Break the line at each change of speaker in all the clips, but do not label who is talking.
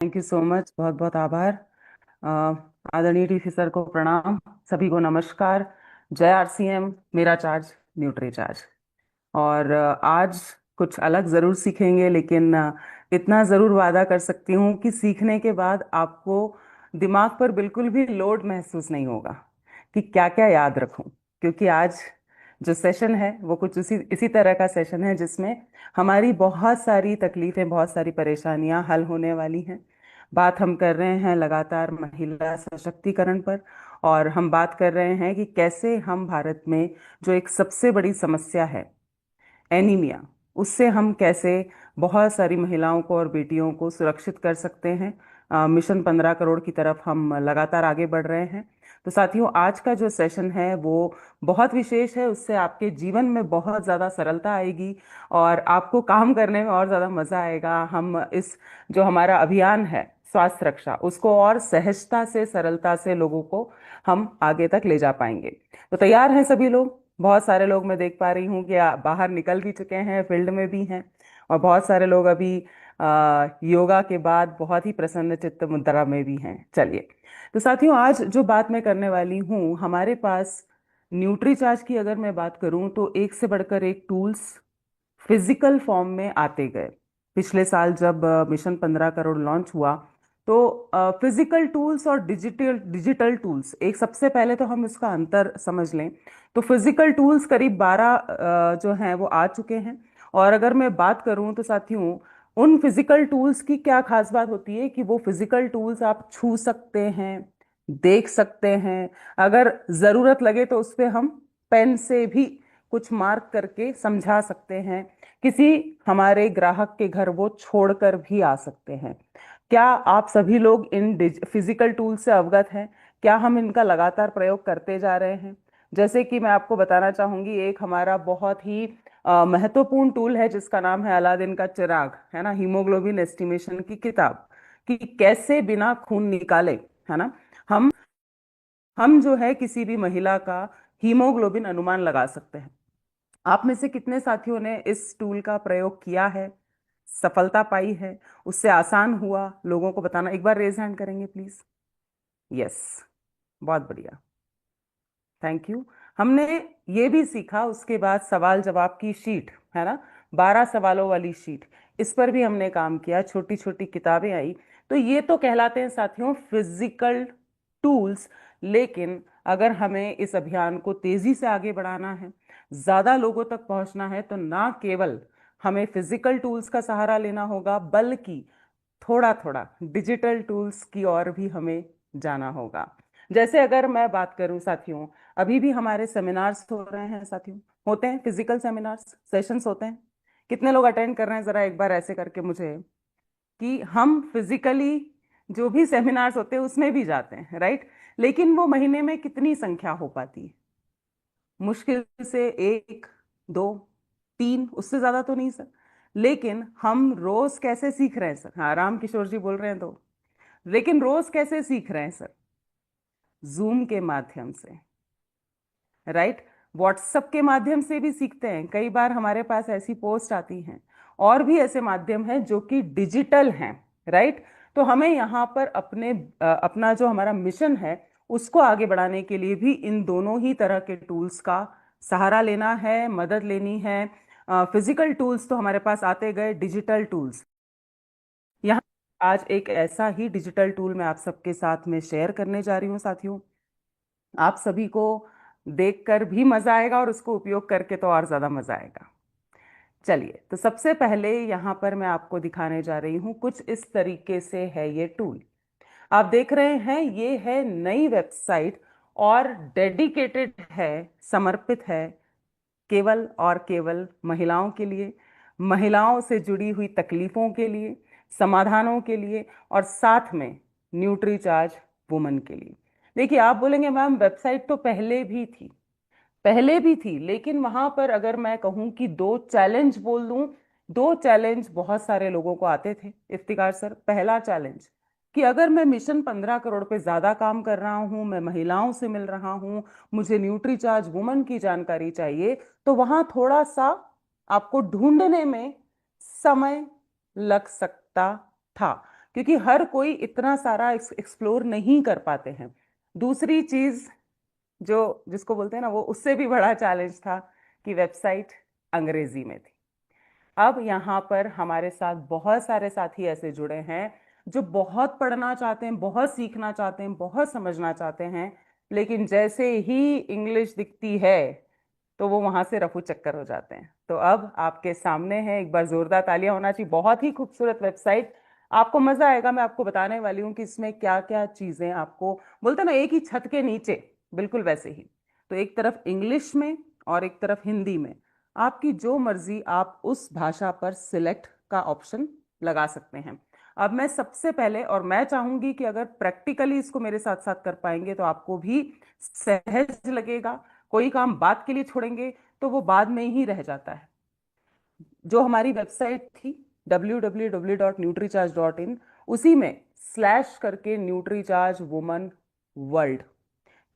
Thank you so much. बहुत बहुत आभार। अ, आदरणीय टीसी सर को प्रणाम। सभी को नमस्कार। जय आरसीएम। मेरा चार्ज न्यूट्री चार्ज। और आज कुछ अलग जरूर सीखेंगे, लेकिन इतना जरूर वादा कर सकती हूँ कि सीखने के बाद आपको दिमाग पर बिल्कुल भी लोड महसूस नहीं होगा कि क्या क्या याद रखूं। क्योंकि आज जो सेशन है वो कुछ इसी इसी तरह का सेशन है जिसमें हमारी बहुत सारी तकलीफें, बहुत सारी परेशानियां हल होने वाली हैं। बात हम कर रहे हैं लगातार महिला सशक्तिकरण पर। और हम बात कर रहे हैं कि कैसे हम भारत में जो एक सबसे बड़ी समस्या है, एनीमिया, उससे हम कैसे बहुत सारी महिलाओं को और बेटियों को सुरक्षित कर सकते हैं। मिशन 15 करोड़ की तरफ हम लगातार आगे बढ़ रहे हैं। तो साथियों, आज का जो सेशन है वो बहुत विशेष है। उससे आपके जीवन में बहुत ज़्यादा सरलता आएगी और आपको काम करने में और ज़्यादा मज़ा आएगा। हम इस जो हमारा अभियान है स्वास्थ्य रक्षा, उसको और सहजता से, सरलता से लोगों को हम आगे तक ले जा पाएंगे। तो तैयार हैं सभी लोग? बहुत सारे लोग मैं देख पा रही हूँ कि बाहर निकल भी चुके हैं, फील्ड में भी हैं। और बहुत सारे लोग अभी योगा के बाद बहुत ही प्रसन्न चित्त मुद्रा में भी हैं। चलिए, तो साथियों, आज जो बात मैं करने वाली हूँ, हमारे पास न्यूट्री चार्ज की अगर मैं बात करूँ तो एक से बढ़कर एक टूल्स फिजिकल फॉर्म में आते गए। पिछले साल जब मिशन 15 करोड़ लॉन्च हुआ तो फिजिकल टूल्स और डिजिटल डिजिटल टूल्स, एक सबसे पहले तो हम इसका अंतर समझ लें। तो फिजिकल टूल्स करीब 12 जो हैं वो आ चुके हैं। और अगर मैं बात करूं तो साथियों, उन फिजिकल टूल्स की क्या खास बात होती है कि वो फिजिकल टूल्स आप छू सकते हैं, देख सकते हैं। अगर जरूरत लगे तो उस पे हम पेन से भी कुछ मार्क करके समझा सकते हैं। किसी हमारे ग्राहक के घर वो छोड़कर भी आ सकते हैं। क्या आप सभी लोग इन फिजिकल टूल से अवगत हैं? क्या हम इनका लगातार प्रयोग करते जा रहे हैं? जैसे कि मैं आपको बताना चाहूंगी, एक हमारा बहुत ही महत्वपूर्ण टूल है जिसका नाम है अलादीन का चिराग, है ना, हीमोग्लोबिन एस्टिमेशन की किताब, कि कैसे बिना खून निकाले, है ना, हम हम जो है किसी भी महिला का हीमोग्लोबिन अनुमान लगा सकते हैं। आप में से कितने साथियों ने इस टूल का प्रयोग किया है, सफलता पाई है, उससे आसान हुआ? लोगों को बताना, एक बार रेज हैंड करेंगे प्लीज। यस, बहुत बढ़िया, थैंक यू। हमने ये भी सीखा उसके बाद सवाल जवाब की शीट, है ना, 12 सवालों वाली शीट, इस पर भी हमने काम किया। छोटी छोटी किताबें आई। तो ये तो कहलाते हैं साथियों फिजिकल टूल्स। लेकिन अगर हमें इस अभियान को तेजी से आगे बढ़ाना है, ज्यादा लोगों तक पहुंचना है, तो ना केवल हमें फिजिकल टूल्स का सहारा लेना होगा, बल्कि थोड़ा थोड़ा डिजिटल टूल्स की ओर भी हमें जाना होगा। जैसे अगर मैं बात करूं साथियों, अभी भी हमारे सेमिनार्स हो रहे हैं साथियों, होते हैं फिजिकल सेमिनार्स, सेशंस होते हैं। कितने लोग अटेंड कर रहे हैं? जरा एक बार ऐसे करके मुझे, कि हम फिजिकली जो भी सेमिनार्स होते हैं उसमें भी जाते हैं, राइट? लेकिन वो महीने में कितनी संख्या हो पाती है? मुश्किल से एक, दो, तीन, उससे ज्यादा तो नहीं सर। लेकिन हम रोज कैसे सीख रहे हैं सर? हाँ, राम किशोर जी बोल रहे हैं तो। लेकिन रोज कैसे सीख रहे हैं सर? जूम के माध्यम से, राइट? व्हाट्सएप के माध्यम से भी सीखते हैं। कई बार हमारे पास ऐसी पोस्ट आती हैं, और भी ऐसे माध्यम हैं जो कि डिजिटल हैं, राइट? तो हमें यहाँ पर अपना जो हमारा मिशन है उसको आगे बढ़ाने के लिए भी इन दोनों ही तरह के टूल्स का सहारा लेना है, मदद लेनी है। फिजिकल टूल्स तो हमारे पास आते गए, डिजिटल टूल्स यहाँ, आज एक ऐसा ही डिजिटल टूल मैं आप सबके साथ में शेयर करने जा रही हूँ साथियों। आप सभी को देखकर भी मजा आएगा और उसको उपयोग करके तो और ज्यादा मजा आएगा। चलिए, तो सबसे पहले यहाँ पर मैं आपको दिखाने जा रही हूँ, कुछ इस तरीके से है ये टूल। आप देख रहे हैं, ये है नई वेबसाइट और डेडिकेटेड है, समर्पित है केवल और केवल महिलाओं के लिए, महिलाओं से जुड़ी हुई तकलीफों के लिए, समाधानों के लिए, और साथ में न्यूट्री चार्ज वुमन के लिए। देखिए, आप बोलेंगे मैम वेबसाइट तो पहले भी थी, पहले भी थी, लेकिन वहां पर अगर मैं कहूं कि दो चैलेंज बोल दूं, दो चैलेंज बहुत सारे लोगों को आते थे इफ्तिकार सर। पहला चैलेंज कि अगर मैं मिशन 15 करोड़ पे ज्यादा काम कर रहा हूं, मैं महिलाओं से मिल रहा हूं, मुझे न्यूट्री चार्ज वुमन की जानकारी चाहिए, तो वहां थोड़ा सा आपको ढूंढने में समय लग सकता था। क्योंकि हर कोई इतना सारा एक्सप्लोर नहीं कर पाते हैं। दूसरी चीज जो जिसको बोलते हैं ना, वो उससे भी बड़ा चैलेंज था कि वेबसाइट अंग्रेजी में थी। अब यहाँ पर हमारे साथ बहुत सारे साथी ऐसे जुड़े हैं जो बहुत पढ़ना चाहते हैं, बहुत सीखना चाहते हैं, बहुत समझना चाहते हैं, लेकिन जैसे ही इंग्लिश दिखती है तो वो वहां से रफू चक्कर हो जाते हैं। तो अब आपके सामने है, एक बार जोरदार तालियां होना चाहिए, बहुत ही खूबसूरत वेबसाइट। आपको मजा आएगा, मैं आपको बताने वाली हूँ कि इसमें क्या क्या चीजें आपको, बोलते हैं ना एक ही छत के नीचे, बिल्कुल वैसे ही। तो एक तरफ इंग्लिश में और एक तरफ हिंदी में, आपकी जो मर्जी आप उस भाषा पर सिलेक्ट का ऑप्शन लगा सकते हैं। अब मैं सबसे पहले, और मैं चाहूंगी कि अगर प्रैक्टिकली इसको मेरे साथ साथ कर पाएंगे तो आपको भी सहज लगेगा। कोई काम बात के लिए छोड़ेंगे तो वो बाद में ही रह जाता है। जो हमारी वेबसाइट थी www.nutricharge.in, उसी में स्लैश करके न्यूट्रीचार्ज वुमन वर्ल्ड।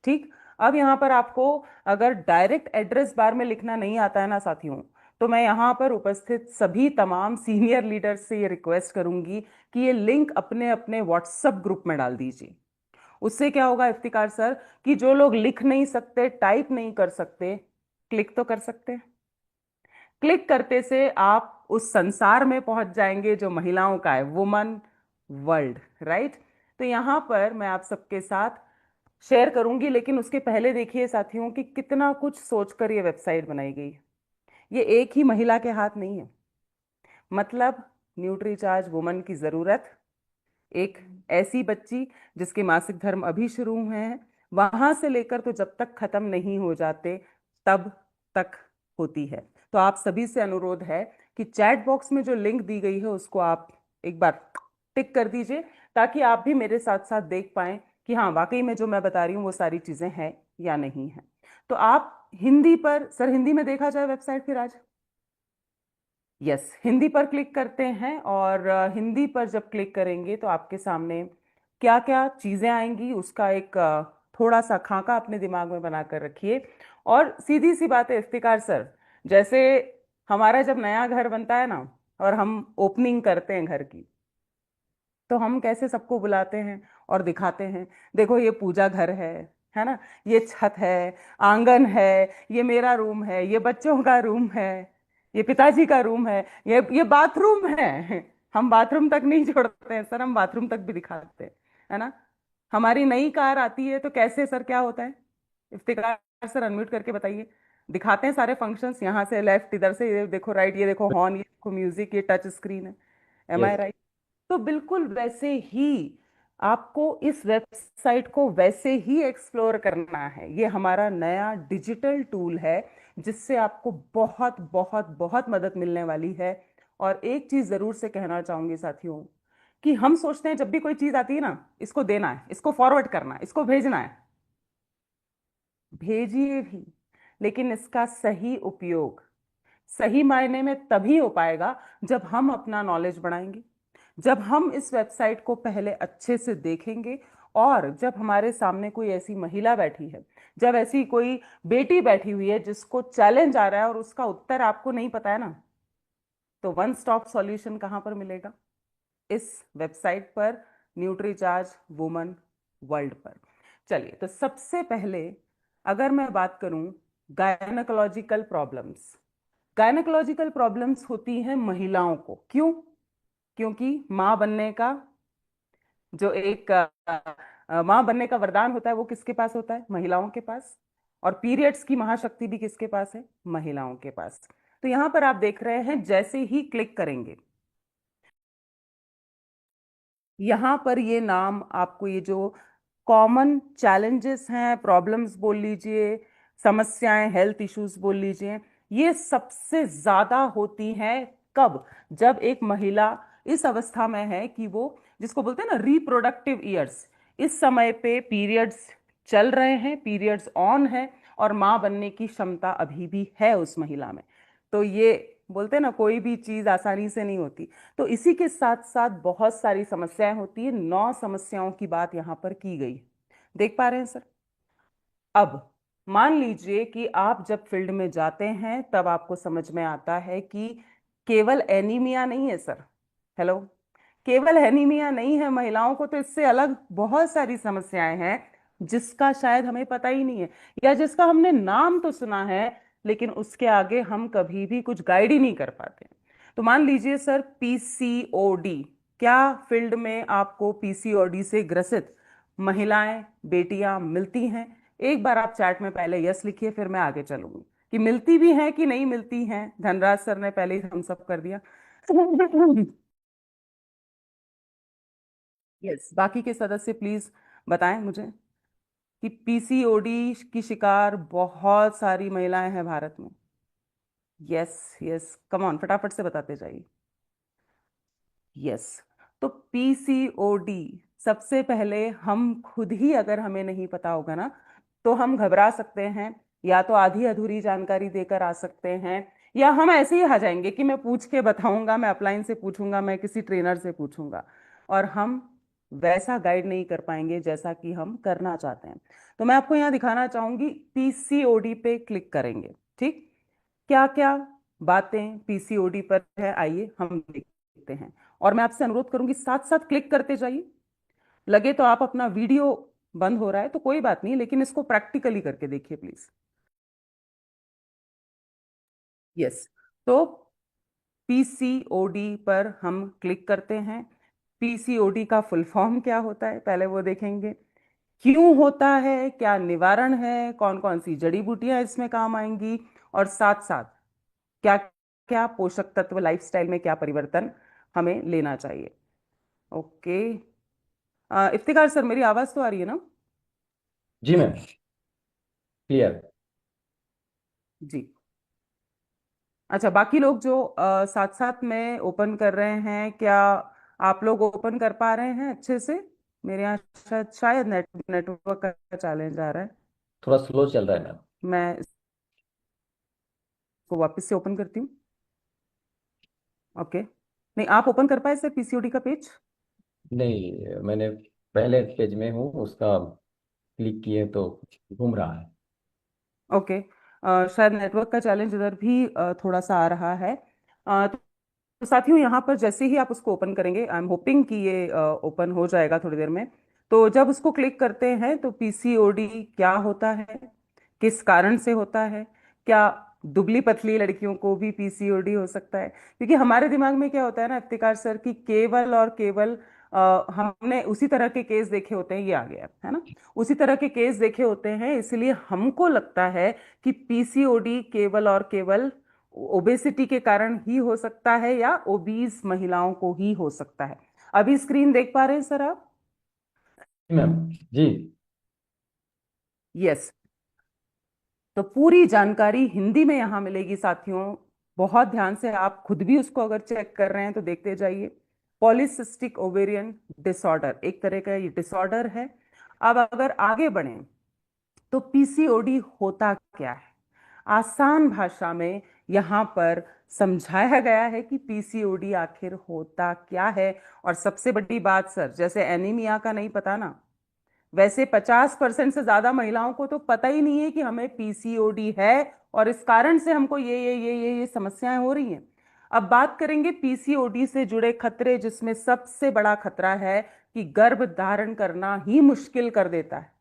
ठीक। अब यहां पर आपको अगर डायरेक्ट एड्रेस बार में लिखना नहीं आता है ना साथियों, तो मैं यहां पर उपस्थित सभी तमाम सीनियर लीडर्स से ये रिक्वेस्ट करूंगी कि ये लिंक अपने अपने व्हाट्सएप ग्रुप में डाल दीजिए। उससे क्या होगा इफ्तिकार सर, कि जो लोग लिख नहीं सकते, टाइप नहीं कर सकते, क्लिक तो कर सकते हैं। क्लिक करते से आप उस संसार में पहुंच जाएंगे जो महिलाओं का है, वुमन वर्ल्ड, राइट। तो यहां पर मैं आप सबके साथ शेयर करूंगी, लेकिन उसके पहले देखिए साथियों कि कितना कुछ सोचकर ये वेबसाइट बनाई गई है। ये एक ही महिला के हाथ नहीं है। मतलब न्यूट्रीचार्ज वुमन की जरूरत एक ऐसी बच्ची जिसके मासिक धर्म अभी शुरू हुए हैं, वहां से लेकर तो जब तक खत्म नहीं हो जाते तब तक होती है। तो आप सभी से अनुरोध है कि चैट बॉक्स में जो लिंक दी गई है उसको आप एक बार टिक कर दीजिए, ताकि आप भी मेरे साथ साथ देख पाएं कि हाँ वाकई में जो मैं बता रही हूँ वो सारी चीजें हैं या नहीं है। तो आप हिंदी पर, सर हिंदी में देखा जाए वेबसाइट फिर आज, यस हिंदी पर क्लिक करते हैं। और हिंदी पर जब क्लिक करेंगे तो आपके सामने क्या क्या चीजें आएंगी उसका एक थोड़ा सा खाका अपने दिमाग में बनाकर रखिए। और सीधी सी बात है इफ्तिकार सर, जैसे हमारा जब नया घर बनता है ना और हम ओपनिंग करते हैं घर की, तो हम कैसे सबको बुलाते हैं और दिखाते हैं, देखो ये पूजा घर है ना, ये छत है, आंगन है, ये मेरा रूम है, ये बच्चों का रूम है, ये पिताजी का रूम है, ये बाथरूम है। हम बाथरूम तक नहीं छोड़ते हैं सर, हम बाथरूम तक भी दिखाते हैं, है ना। हमारी नई कार आती है तो कैसे सर क्या होता है, इफ्तिकार सर अनम्यूट करके बताइए। दिखाते हैं सारे फंक्शंस, यहाँ से लेफ्ट, इधर से ये देखो राइट, ये देखो हॉर्न, ये देखो म्यूजिक, ये टच स्क्रीन है। एम आई
यस।
राइट? तो बिल्कुल वैसे ही आपको इस वेबसाइट को वैसे ही एक्सप्लोर करना है। ये हमारा नया डिजिटल टूल है जिससे आपको बहुत बहुत बहुत मदद मिलने वाली है। और एक चीज जरूर से कहना चाहूंगी साथियों, कि हम सोचते हैं जब भी कोई चीज आती है ना, इसको देना है, इसको फॉरवर्ड करना है, इसको भेजना है, भेजिए भी, लेकिन इसका सही उपयोग सही मायने में तभी हो पाएगा जब हम अपना नॉलेज बढ़ाएंगे, जब हम इस वेबसाइट को पहले अच्छे से देखेंगे, और जब हमारे सामने कोई ऐसी महिला बैठी है, जब ऐसी कोई बेटी बैठी हुई है जिसको चैलेंज आ रहा है और उसका उत्तर आपको नहीं पता है ना, तो वन स्टॉप सॉल्यूशन कहां पर मिलेगा? इस वेबसाइट पर, न्यूट्रीचार्ज वुमन वर्ल्ड पर। चलिए, तो सबसे पहले अगर मैं बात करूं गायनोकोलॉजिकल प्रॉब्लम्स, गायनोकोलॉजिकल प्रॉब्लम्स होती हैं महिलाओं को, क्यों? क्योंकि माँ बनने का जो एक माँ बनने का वरदान होता है वो किसके पास होता है? महिलाओं के पास। और पीरियड्स की महाशक्ति भी किसके पास है? महिलाओं के पास। तो यहां पर आप देख रहे हैं, जैसे ही क्लिक करेंगे यहां पर ये नाम आपको, ये जो कॉमन चैलेंजेस हैं, प्रॉब्लम्स बोल लीजिए, समस्याएं, हेल्थ इश्यूज बोल लीजिए, ये सबसे ज्यादा होती हैं कब? जब एक महिला इस अवस्था में है कि वो, जिसको बोलते हैं ना रिप्रोडक्टिव ईयर्स, इस समय पे पीरियड्स चल रहे हैं, पीरियड्स ऑन है, और मां बनने की क्षमता अभी भी है उस महिला में। तो ये बोलते हैं ना, कोई भी चीज आसानी से नहीं होती। तो इसी के साथ साथ बहुत सारी समस्याएं होती है, 9 समस्याओं की बात यहां पर की गई। देख पा रहे हैं सर? अब मान लीजिए कि आप जब फील्ड में जाते हैं तब आपको समझ में आता है कि केवल एनीमिया नहीं है सर, हेलो, केवल एनीमिया नहीं है, महिलाओं को तो इससे अलग बहुत सारी समस्याएं हैं जिसका शायद हमें पता ही नहीं है, या जिसका हमने नाम तो सुना है लेकिन उसके आगे हम कभी भी कुछ गाइड ही नहीं कर पाते। तो मान लीजिए सर, पीसीओडी, क्या फील्ड में आपको पीसीओडी से ग्रसित महिलाएं, बेटियां मिलती हैं? एक बार आप चैट में पहले यस लिखिए, फिर मैं आगे चलूंगी कि मिलती भी हैं कि नहीं मिलती हैं। धनराज सर ने पहले ही हम सब कर दिया। यस, बाकी के सदस्य प्लीज बताएं मुझे कि पीसीओडी की शिकार बहुत सारी महिलाएं हैं भारत में। यस, यस, कम ऑन, फटाफट से बताते जाइए। यस। तो पीसीओडी, सबसे पहले हम खुद ही अगर हमें नहीं पता होगा ना, तो हम घबरा सकते हैं, या तो आधी अधूरी जानकारी देकर आ सकते हैं, या हम ऐसे ही आ जाएंगे कि मैं पूछ के बताऊंगा, मैं अपलाइन से पूछूंगा, मैं किसी ट्रेनर से पूछूंगा, और हम वैसा गाइड नहीं कर पाएंगे जैसा कि हम करना चाहते हैं। तो मैं आपको यहाँ दिखाना चाहूंगी, पीसीओडी पे क्लिक करेंगे, ठीक? क्या क्या बातें पीसीओडी पर है, आइए हम देखते हैं। और मैं आपसे अनुरोध करूंगी साथ साथ क्लिक करते जाइए। लगे तो आप अपना वीडियो बंद हो रहा है तो कोई बात नहीं, लेकिन इसको प्रैक्टिकली करके देखिए प्लीज। यस। तो पीसीओडी पर हम क्लिक करते हैं। पीसीओडी का फुल फॉर्म क्या होता है पहले वो देखेंगे, क्यों होता है, क्या निवारण है, कौन कौन सी जड़ी बूटियां इसमें काम आएंगी, और साथ साथ क्या क्या पोषक तत्व, लाइफस्टाइल में क्या परिवर्तन हमें लेना चाहिए। ओके। इफ्तिकार सर, मेरी आवाज तो आ रही है ना?
जी मैम, क्लियर।
जी। अच्छा, बाकी लोग जो साथ साथ में ओपन कर रहे हैं, क्या आप लोग ओपन कर पा रहे हैं अच्छे से? मेरे यहाँ शायद शायद नेटवर्क का चैलेंज आ रहा है।
थोड़ा स्लो चल रहा है मैम।
मैं इसको वापस से ओपन करती हूँ। ओके। नहीं, आप ओपन कर पाए सर पीसीओडी का पेज?
नहीं, मैंने पहले पेज में हूँ, उसका क्लिक किए तो घूम रहा है।
ओके। शायद नेटवर्क का चैलेंज इधर भी थोड़ा सा आ रहा है। तो साथियों, यहाँ पर जैसे ही आप उसको ओपन करेंगे, आई एम होपिंग कि ये ओपन हो जाएगा थोड़ी देर में। तो जब उसको क्लिक करते हैं तो पीसीओडी क्या होता है, किस कारण से होता है, क्या दुबली पतली लड़कियों को भी पीसीओडी हो सकता है? क्योंकि हमारे दिमाग में क्या होता है ना इफ्तिकार सर, कि केवल और केवल हमने उसी तरह के केस देखे होते हैं, ये आ गया है ना, उसी तरह के केस देखे होते हैं, इसलिए हमको लगता है कि पीसीओडी केवल और केवल ओबेसिटी के कारण ही हो सकता है, या ओबीज महिलाओं को ही हो सकता है। अभी स्क्रीन देख पा रहे हैं सर आप?
जी मैम। जी।
यस। तो पूरी जानकारी हिंदी में यहां मिलेगी साथियों, बहुत ध्यान से आप खुद भी उसको अगर चेक कर रहे हैं तो देखते जाइए। पॉलिसिस्टिक ओवेरियन डिसऑर्डर एक तरह का ये डिसऑर्डर है। अब अगर आगे बढ़ें तो पीसीओडी होता क्या है, आसान भाषा में यहां पर समझाया गया है कि पीसीओडी आखिर होता क्या है। और सबसे बड़ी बात सर, जैसे एनीमिया का नहीं पता ना, वैसे 50% से ज्यादा महिलाओं को तो पता ही नहीं है कि हमें पीसीओडी है, और इस कारण से हमको ये समस्याएं हो रही हैं। अब बात करेंगे पीसीओडी से जुड़े खतरे, जिसमें सबसे बड़ा खतरा है कि गर्भ धारण करना ही मुश्किल कर देता है।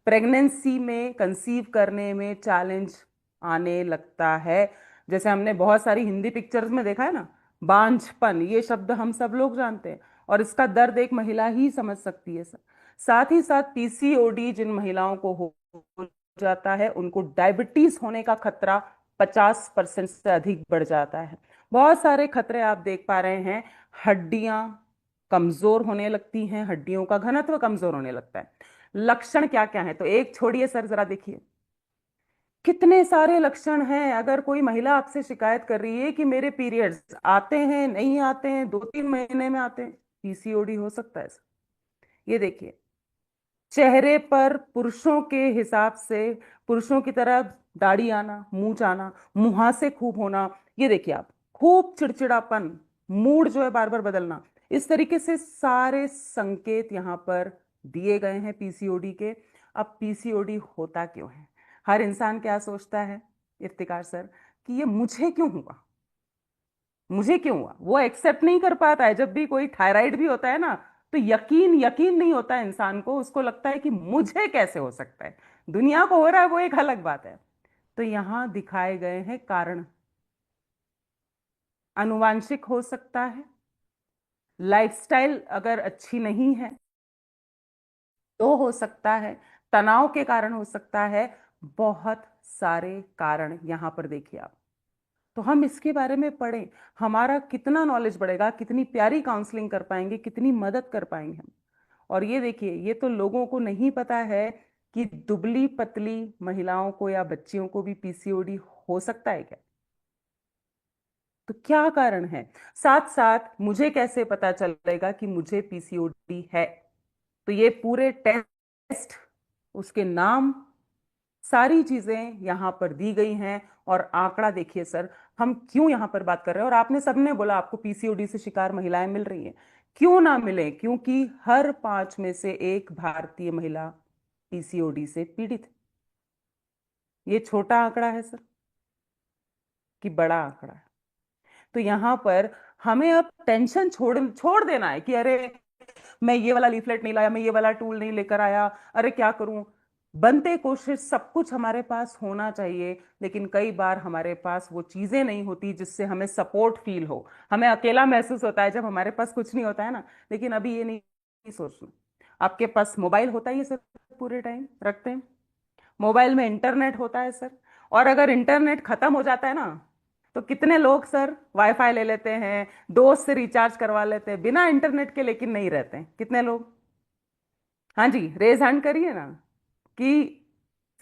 प्रेगनेंसी में, कंसीव करने में चैलेंज आने लगता है। जैसे हमने बहुत सारी हिंदी पिक्चर्स में देखा है ना, बांझपन, ये शब्द हम सब लोग जानते हैं, और इसका दर्द एक महिला ही समझ सकती है सर। साथ ही साथ पीसीओडी जिन महिलाओं को हो जाता है, उनको डायबिटीज होने का खतरा 50% से अधिक बढ़ जाता है। बहुत सारे खतरे आप देख पा रहे हैं। हड्डियां कमजोर होने लगती हैं, हड्डियों का घनत्व कमजोर होने लगता है। लक्षण क्या क्या है, तो एक छोड़िए सर, जरा देखिए कितने सारे लक्षण हैं। अगर कोई महिला आपसे शिकायत कर रही है कि मेरे पीरियड्स आते हैं, नहीं आते हैं, 2-3 महीने में आते हैं, पीसीओडी हो सकता है सर। ये देखिए, चेहरे पर पुरुषों के हिसाब से, पुरुषों की तरह दाढ़ी आना, मूंछ आना, मुहासे खूब होना, ये देखिए आप, खूब चिड़चिड़ापन, मूड जो है बार बार बदलना, इस तरीके से सारे संकेत यहाँ पर दिए गए हैं पीसीओडी के। अब पीसीओडी होता क्यों है? हर इंसान क्या सोचता है इफ्तिकार सर, कि ये मुझे क्यों हुआ? मुझे क्यों हुआ, वो एक्सेप्ट नहीं कर पाता है। जब भी कोई थायराइड भी होता है ना, तो यकीन यकीन नहीं होता है इंसान को, उसको लगता है कि मुझे कैसे हो सकता है। दुनिया को हो रहा है वो एक अलग बात है। तो यहां दिखाए गए हैं कारण। आनुवांशिक हो सकता है, लाइफस्टाइल अगर अच्छी नहीं है तो हो सकता है, तनाव के कारण हो सकता है, बहुत सारे कारण यहां पर देखिए आप। तो हम इसके बारे में पढ़ें, हमारा कितना नॉलेज बढ़ेगा, कितनी प्यारी काउंसलिंग कर पाएंगे, कितनी मदद कर पाएंगे हम। और ये देखिए, ये तो लोगों को नहीं पता है कि दुबली पतली महिलाओं को या बच्चियों को भी पीसीओडी हो सकता है क्या। तो क्या कारण है, साथ साथ मुझे कैसे पता चलेगा कि मुझे पीसीओडी है। तो ये पूरे टेस्ट, उसके नाम, सारी चीजें यहां पर दी गई हैं। और आंकड़ा देखिए सर, हम क्यों यहां पर बात कर रहे हैं। और आपने सबने बोला आपको पीसीओडी से शिकार महिलाएं मिल रही हैं। क्यों ना मिले, क्योंकि हर 5 में से एक भारतीय महिला पीसीओडी से पीड़ित है। ये छोटा आंकड़ा है सर कि बड़ा आंकड़ा है। तो यहां पर हमें अब टेंशन छोड़ छोड़ देना है कि अरे मैं ये वाला लीफलेट नहीं लाया, मैं ये वाला टूल नहीं लेकर आया, अरे क्या करूं। बनते कोशिश सब कुछ हमारे पास होना चाहिए, लेकिन कई बार हमारे पास वो चीजें नहीं होती जिससे हमें सपोर्ट फील हो। हमें अकेला महसूस होता है जब हमारे पास कुछ नहीं होता है ना। लेकिन अभी ये नहीं सोचना, आपके पास मोबाइल होता ही है सर, पूरे टाइम रखते हैं। मोबाइल में इंटरनेट होता है सर। और अगर इंटरनेट खत्म हो जाता है ना, तो कितने लोग सर वाईफाई ले लेते हैं, दोस्त से रिचार्ज करवा लेते हैं बिना इंटरनेट के, लेकिन नहीं रहते हैं कितने लोग। हाँ जी, रेज हैंड करिए ना कि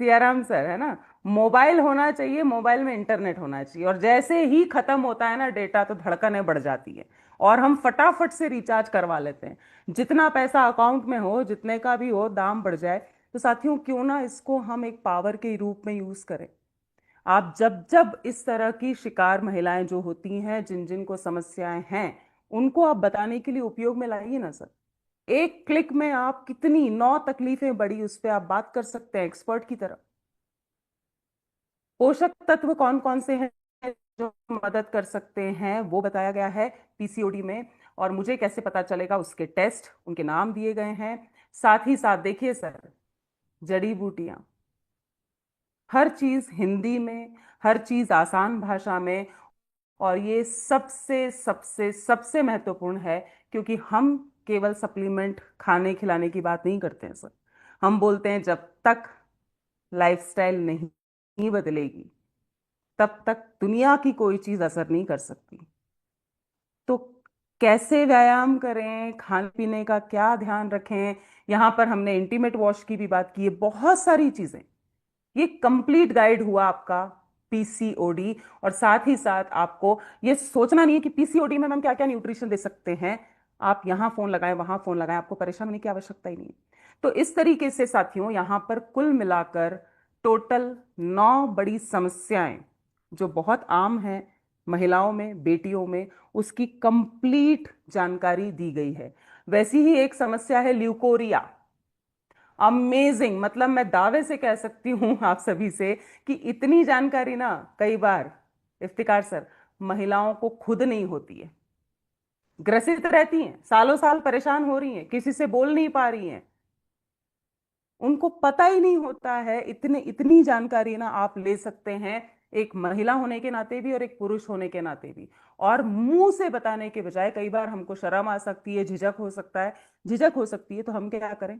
सियाराम सर है ना। मोबाइल होना चाहिए, मोबाइल में इंटरनेट होना चाहिए, और जैसे ही खत्म होता है ना डेटा, तो धड़कनें बढ़ जाती है और हम फटाफट से रिचार्ज करवा लेते हैं। जितना पैसा अकाउंट में हो, जितने का भी हो, दाम बढ़ जाए। तो साथियों, क्यों ना इसको हम एक पावर के रूप में यूज करें। आप जब जब इस तरह की शिकार महिलाएं जो होती हैं, जिन जिन को समस्याएं हैं, उनको आप बताने के लिए उपयोग में लाइए ना सर। एक क्लिक में आप कितनी 9 तकलीफें बड़ी, उस पर आप बात कर सकते हैं एक्सपर्ट की तरह। पोषक तत्व कौन कौन से हैं जो मदद कर सकते हैं, वो बताया गया है पीसीओडी में। और मुझे कैसे पता चलेगा, उसके टेस्ट, उनके नाम दिए गए हैं। साथ ही साथ देखिए सर, जड़ी बूटियां, हर चीज हिंदी में, हर चीज आसान भाषा में। और ये सबसे सबसे सबसे महत्वपूर्ण है, क्योंकि हम केवल सप्लीमेंट खाने खिलाने की बात नहीं करते हैं सर। हम बोलते हैं जब तक लाइफस्टाइल नहीं बदलेगी, तब तक दुनिया की कोई चीज असर नहीं कर सकती। तो कैसे व्यायाम करें, खाने पीने का क्या ध्यान रखें, यहां पर हमने इंटीमेट वॉश की भी बात की है, बहुत सारी चीजें। ये कंप्लीट गाइड हुआ आपका पीसीओडी। और साथ ही साथ आपको ये सोचना नहीं है कि पीसीओडी में हम क्या क्या न्यूट्रिशन दे सकते हैं। आप यहां फोन लगाएं, वहां फोन लगाएं, आपको परेशान होने की आवश्यकता ही नहीं है। तो इस तरीके से साथियों, यहां पर कुल मिलाकर टोटल 9 बड़ी समस्याएं जो बहुत आम हैं महिलाओं में, बेटियों में, उसकी कंप्लीट जानकारी दी गई है। वैसी ही एक समस्या है ल्यूकोरिया। अमेजिंग, मतलब मैं दावे से कह सकती हूं आप सभी से कि इतनी जानकारी ना कई बार, इफ्तिकार सर, महिलाओं को खुद नहीं होती है। ग्रसित रहती हैं, सालों साल परेशान हो रही हैं, किसी से बोल नहीं पा रही हैं, उनको पता ही नहीं होता है। इतने इतनी जानकारी ना आप ले सकते हैं, एक महिला होने के नाते भी और एक पुरुष होने के नाते भी। और मुंह से बताने के बजाय कई बार हमको शर्म आ सकती है, झिझक हो सकता है, झिझक हो सकती है, तो हम क्या करें,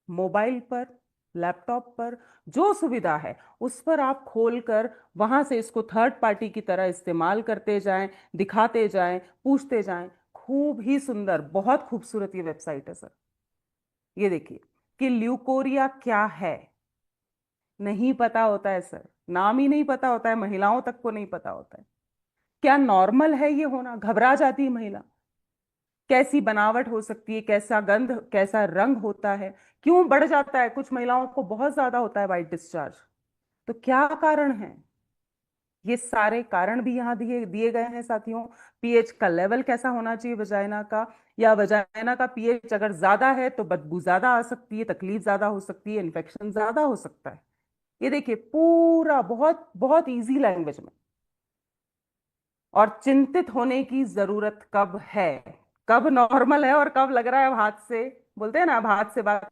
मोबाइल पर, लैपटॉप पर जो सुविधा है उस पर आप खोलकर वहां से इसको थर्ड पार्टी की तरह इस्तेमाल करते जाएं, दिखाते जाएं, पूछते जाएं। खूब ही सुंदर, बहुत खूबसूरत ये वेबसाइट है सर। ये देखिए कि ल्यूकोरिया क्या है, नहीं पता होता है सर, नाम ही नहीं पता होता है, महिलाओं तक को नहीं पता होता है। क्या नॉर्मल है ये होना, घबरा जाती है महिला। कैसी बनावट हो सकती है, कैसा गंध, कैसा रंग होता है, क्यों बढ़ जाता है, कुछ महिलाओं को बहुत ज्यादा होता है वाइट डिस्चार्ज। तो क्या कारण है, ये सारे कारण भी यहाँ दिए दिए गए हैं साथियों। पीएच का लेवल कैसा होना चाहिए वजाइना का, या वजाइना का पीएच अगर ज्यादा है तो बदबू ज्यादा आ सकती है, तकलीफ ज्यादा हो सकती है, इन्फेक्शन ज्यादा हो सकता है। ये देखिए पूरा बहुत बहुत इजी लैंग्वेज में। और चिंतित होने की जरूरत कब है? कब नॉर्मल है और कब लग रहा है अब हाथ से, बोलते हैं ना, अब हाथ से बात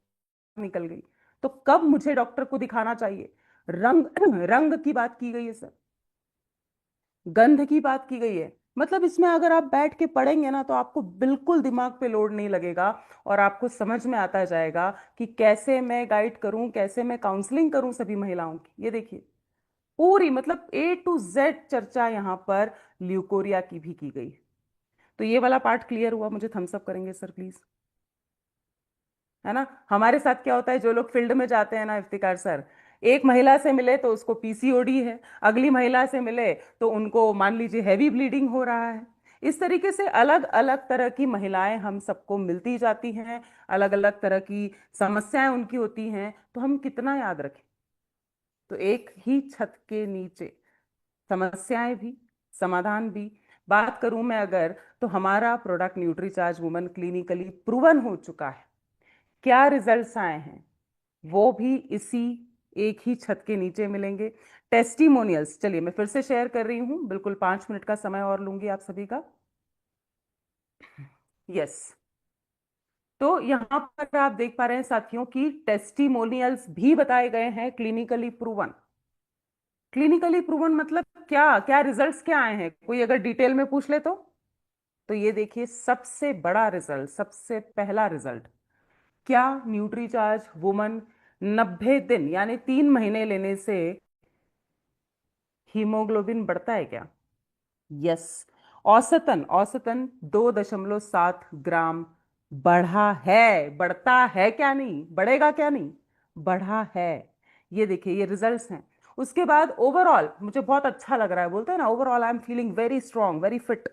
निकल गई। तो कब मुझे डॉक्टर को दिखाना चाहिए? रंग रंग की बात की गई है सर, गंध की बात की गई है। मतलब इसमें अगर आप बैठ के पढ़ेंगे ना तो आपको बिल्कुल दिमाग पे लोड नहीं लगेगा, और आपको समझ में आता जाएगा कि कैसे मैं गाइड करूं, कैसे मैं काउंसलिंग करूं सभी महिलाओं की। ये देखिए, पूरी मतलब A to Z चर्चा यहाँ पर ल्यूकोरिया की भी की गई। तो ये वाला पार्ट क्लियर हुआ? मुझे थम्स अप करेंगे सर प्लीज, है ना। हमारे साथ क्या होता है, जो लोग फील्ड में जाते हैं ना इफ्तिकार सर, एक महिला से मिले तो उसको पीसीओडी है, अगली महिला से मिले तो उनको मान लीजिए हैवी ब्लीडिंग हो रहा है। इस तरीके से अलग अलग तरह की महिलाएं हम सबको मिलती जाती हैं, अलग अलग तरह की समस्याएं उनकी होती हैं, तो हम कितना याद रखें। तो एक ही छत के नीचे समस्याएं भी, समाधान भी। बात करूं मैं अगर, तो हमारा product Nutricharge woman clinically proven हो चुका है। क्या रिजल्ट्स आए हैं वो भी इसी एक ही छत के नीचे मिलेंगे। टेस्टिमोनियल्स, चलिए मैं फिर से शेयर कर रही हूं, बिल्कुल 5 मिनट का समय और लूंगी आप सभी का। यस। तो यहां पर आप देख पा रहे हैं साथियों की टेस्टिमोनियल्स भी बताए गए हैं क्लिनिकली प्रूवन। क्लिनिकली प्रूवन मतलब क्या, क्या रिजल्ट्स क्या आए हैं, कोई अगर डिटेल में पूछ ले तो ये देखिए सबसे बड़ा रिजल्ट, सबसे पहला रिजल्ट, क्या न्यूट्रीचार्ज वुमन 90 दिन यानी 3 महीने लेने से हीमोग्लोबिन बढ़ता है क्या? यस। औसतन औसतन 2.7 ग्राम बढ़ा है। बढ़ता है क्या, नहीं बढ़ेगा क्या, नहीं बढ़ा है। ये देखिए ये रिजल्ट्स हैं। उसके बाद ओवरऑल मुझे बहुत अच्छा लग रहा है, बोलते हैं ना, overall I am feeling very strong, very fit.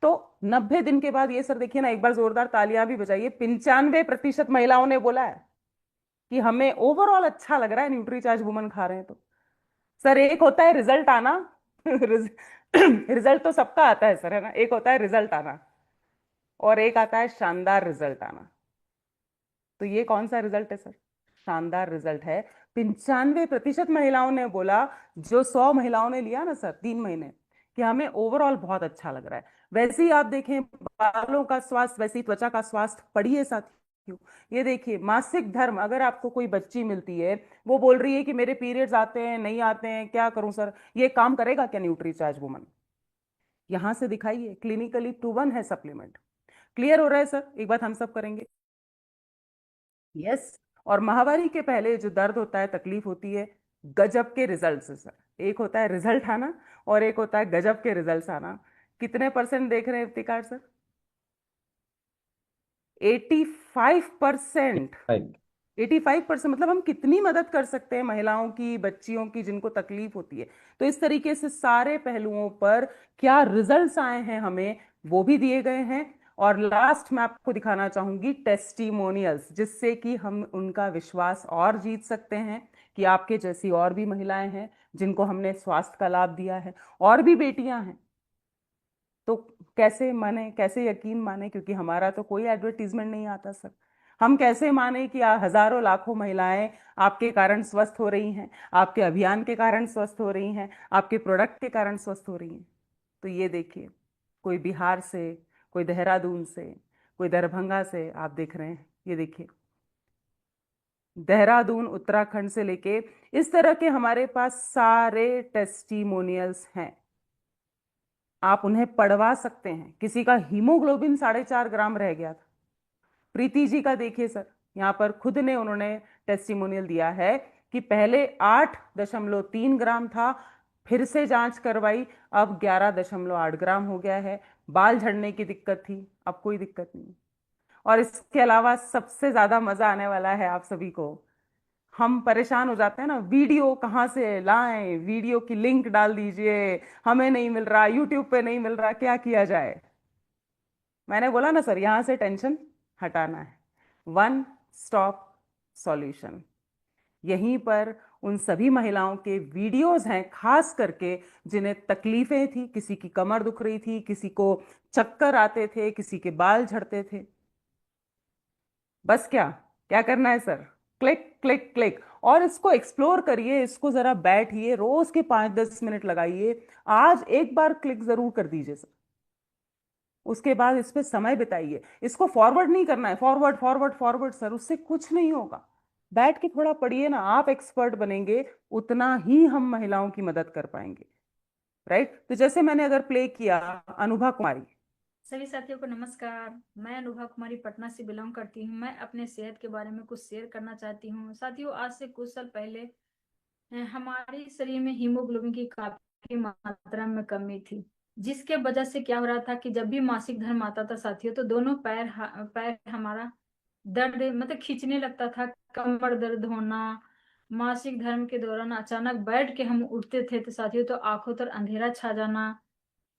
तो 90 दिन के बाद ये सर देखिए ना, एक बार जोरदार तालियां भी बजाइए, 95% महिलाओं ने बोला है कि हमें ओवरऑल अच्छा लग रहा है न्यूट्रीचार्ज वुमन खा रहे हैं तो। सर एक होता है रिजल्ट आना, रिजल्ट तो सबका आता है सर, है ना। एक होता है रिजल्ट आना और एक आता है शानदार रिजल्ट आना। तो ये कौन सा रिजल्ट है सर? शानदार रिजल्ट है। 95% महिलाओं ने बोला, जो 100 महिलाओं ने लिया ना सर 3 महीने, कि हमें ओवरऑल बहुत अच्छा लग रहा है। वैसे ही आप देखें बालों का स्वास्थ्य, वैसे ही त्वचा का स्वास्थ्य, पढ़िए साथियों। ये देखिए मासिक धर्म, अगर आपको कोई बच्ची मिलती है, वो बोल रही है कि मेरे पीरियड्स आते हैं नहीं आते हैं, क्या करूं सर, ये काम करेगा क्या न्यूट्रीचार्ज वुमन? यहां से दिखाइए, क्लिनिकली प्रूवन है सप्लीमेंट। क्लियर हो रहा है सर? एक बात हम सब करेंगे। यस। और माहवारी के पहले जो दर्द होता है, तकलीफ होती है, गजब के रिजल्ट्स है सर। एक होता है रिजल्ट आना और एक होता है गजब के रिजल्ट्स आना। कितने परसेंट देख रहे हैं इफ्तिकार सर? 85%। 85% मतलब हम कितनी मदद कर सकते हैं महिलाओं की, बच्चियों की, जिनको तकलीफ होती है। तो इस तरीके से सारे पहलुओं पर क्या रिजल्ट्स आए हैं हमें, वो भी दिए गए हैं। और लास्ट में आपको दिखाना चाहूंगी टेस्टिमोनियल्स, जिससे कि हम उनका विश्वास और जीत सकते हैं कि आपके जैसी और भी महिलाएं हैं जिनको हमने स्वास्थ्य का लाभ दिया है, और भी बेटियां हैं। तो कैसे माने, कैसे यकीन माने, क्योंकि हमारा तो कोई एडवर्टीजमेंट नहीं आता सर। हम कैसे माने कि हजारों लाखों महिलाएं आपके कारण स्वस्थ हो रही हैं, आपके अभियान के कारण स्वस्थ हो रही हैं, आपके प्रोडक्ट के कारण स्वस्थ हो रही हैं? तो ये देखिए, कोई बिहार से, कोई देहरादून से, कोई दरभंगा से, आप देख रहे हैं, ये देखिए देहरादून उत्तराखंड से लेके, इस तरह के हमारे पास सारे टेस्टिमोनियल्स हैं। आप उन्हें पढ़वा सकते हैं। किसी का हीमोग्लोबिन 4.5 ग्राम रह गया था, प्रीति जी का देखिए सर, यहाँ पर खुद ने उन्होंने टेस्टिमोनियल दिया है कि पहले 8.3 ग्राम था, फिर से जांच करवाई, अब 11.8 ग्राम हो गया है। बाल झड़ने की दिक्कत थी, अब कोई दिक्कत नहीं। और इसके अलावा सबसे ज्यादा मजा आने वाला है आप सभी को, हम परेशान हो जाते हैं ना, वीडियो कहाँ से लाएं, वीडियो की लिंक डाल दीजिए, हमें नहीं मिल रहा, यूट्यूब पे नहीं मिल रहा, क्या किया जाए? मैंने बोला ना सर, यहां से टेंशन हटाना है। वन स्टॉप सॉल्यूशन, यहीं पर उन सभी महिलाओं के वीडियोस हैं, खास करके जिन्हें तकलीफें थी, किसी की कमर दुख रही थी, किसी को चक्कर आते थे, किसी के बाल झड़ते थे। बस क्या क्या करना है सर? Click click click. और इसको एक्सप्लोर करिए, इसको जरा बैठिए, रोज के 5-10 मिनट लगाइए। आज एक बार क्लिक जरूर कर दीजिए सर, उसके बाद इस पे समय बिताइए। इसको फॉरवर्ड नहीं करना है, फॉरवर्ड फॉरवर्ड फॉरवर्ड सर, उससे कुछ नहीं होगा। बैठ के थोड़ा पढ़िए ना, आप एक्सपर्ट बनेंगे, उतना ही हम महिलाओं की मदद कर पाएंगे। राइट? तो जैसे मैंने अगर प्ले किया, अनुभा कुमारी।
सभी साथियों को नमस्कार। मैं अनुभा कुमारी पटना से बिलोंग करती हूँ। मैं अपने सेहत के बारे में कुछ शेयर करना चाहती हूँ। साथियों, आज से कुछ साल पहले हमारे शरीर में हीमोग्लोबिन की काफी मात्रा में कमी थी, जिसके वजह से क्या हो रहा था कि जब भी मासिक धर्म आता था साथियों, तो दोनों पैर हमारा दर्द मतलब खींचने लगता था, कमर दर्द होना। मासिक धर्म के दौरान अचानक बैठ के हम उठते थे तो साथियों, तो आंखों पर अंधेरा छा जाना,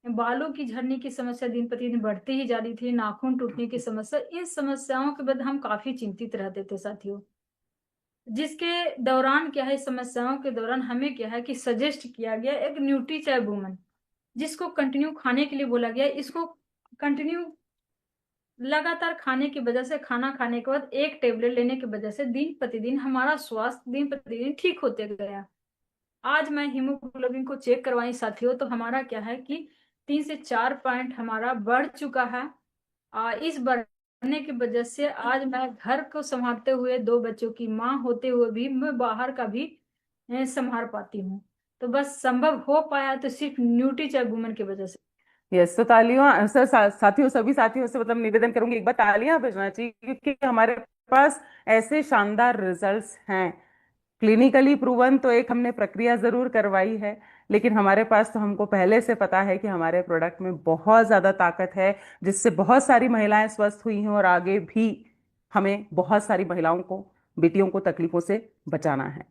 बालों की झड़ने की समस्या दिन प्रतिदिन बढ़ती ही जा रही थी, नाखून टूटने की समस्या। इन समस्याओं के बाद हम काफी चिंतित रहते थे साथियों। जिसके दौरान क्या है, इस समस्याओं के दौरान हमें क्या है कि सजेस्ट किया गया एक न्यूट्री चाय वुमन, जिसको कंटिन्यू खाने के लिए बोला गया। इसको कंटिन्यू लगातार खाने की वजह से, खाना खाने के बाद एक टेबलेट लेने की वजह से दिन प्रतिदिन हमारा स्वास्थ्य दिन प्रतिदिन ठीक होते गया। आज मैं हीमोग्लोबिन को चेक करवाई साथियों, तो हमारा क्या है कि 3 से 4 पॉइंट हमारा बढ़ चुका है। इस बढ़ने की वजह से आज मैं घर को संभालते हुए, 2 बच्चों की माँ होते हुए भी मैं बाहर का भी संभाल पाती हूँ। तो बस संभव हो पाया तो सिर्फ न्यूट्री चाय वुमन की वजह से।
यस, तो तालियां सर, साथियों, सभी साथियों से मतलब निवेदन करूंगी, एक बार तालियां बजना चाहिए, क्योंकि हमारे पास ऐसे शानदार रिजल्ट्स हैं। क्लिनिकली प्रूवन तो एक हमने प्रक्रिया जरूर करवाई है, लेकिन हमारे पास तो हमको पहले से पता है कि हमारे प्रोडक्ट में बहुत ज्यादा ताकत है, जिससे बहुत सारी महिलाएं स्वस्थ हुई हैं, और आगे भी हमें बहुत सारी महिलाओं को, बेटियों को तकलीफों से बचाना है।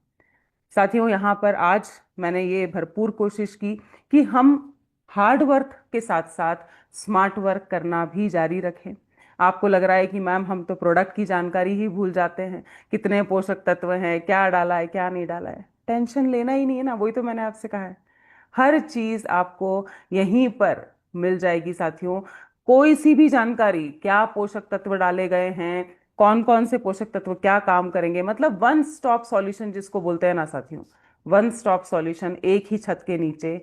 साथियों, यहाँ पर आज मैंने ये भरपूर कोशिश की कि हम हार्ड वर्क के साथ साथ स्मार्ट वर्क करना भी जारी रखें। आपको लग रहा है कि मैम हम तो प्रोडक्ट की जानकारी ही भूल जाते हैं, कितने पोषक तत्व हैं, क्या डाला है क्या नहीं डाला है। टेंशन लेना ही नहीं है ना, वही तो मैंने आपसे कहा है। हर चीज आपको यहीं पर मिल जाएगी साथियों। कोई सी भी जानकारी, क्या पोषक तत्व डाले गए हैं, कौन कौन से पोषक तत्व क्या काम करेंगे, मतलब वन स्टॉप सॉल्यूशन जिसको बोलते हैं ना साथियों, वन स्टॉप सॉल्यूशन, एक ही छत के नीचे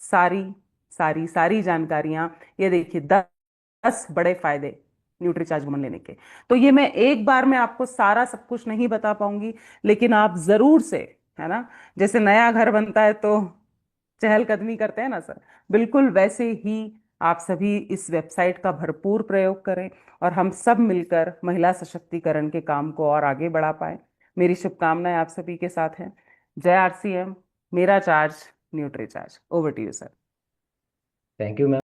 सारी सारी सारी जानकारियां। ये देखिए, 10 बड़े फायदे न्यूट्रीचार्ज वुमन लेने के। तो ये मैं एक बार में आपको सारा सब कुछ नहीं बता पाऊंगी, लेकिन आप जरूर से, है ना, जैसे नया घर बनता है तो चहलकदमी करते हैं ना सर, बिल्कुल वैसे ही आप सभी इस वेबसाइट का भरपूर प्रयोग करें, और हम सब मिलकर महिला सशक्तिकरण के काम को और आगे बढ़ा पाए। मेरी शुभकामनाएं आप सभी के साथ हैं। जय आरसीएम, मेरा charge, Nutricharge. Over to you sir.
Thank you ma'am.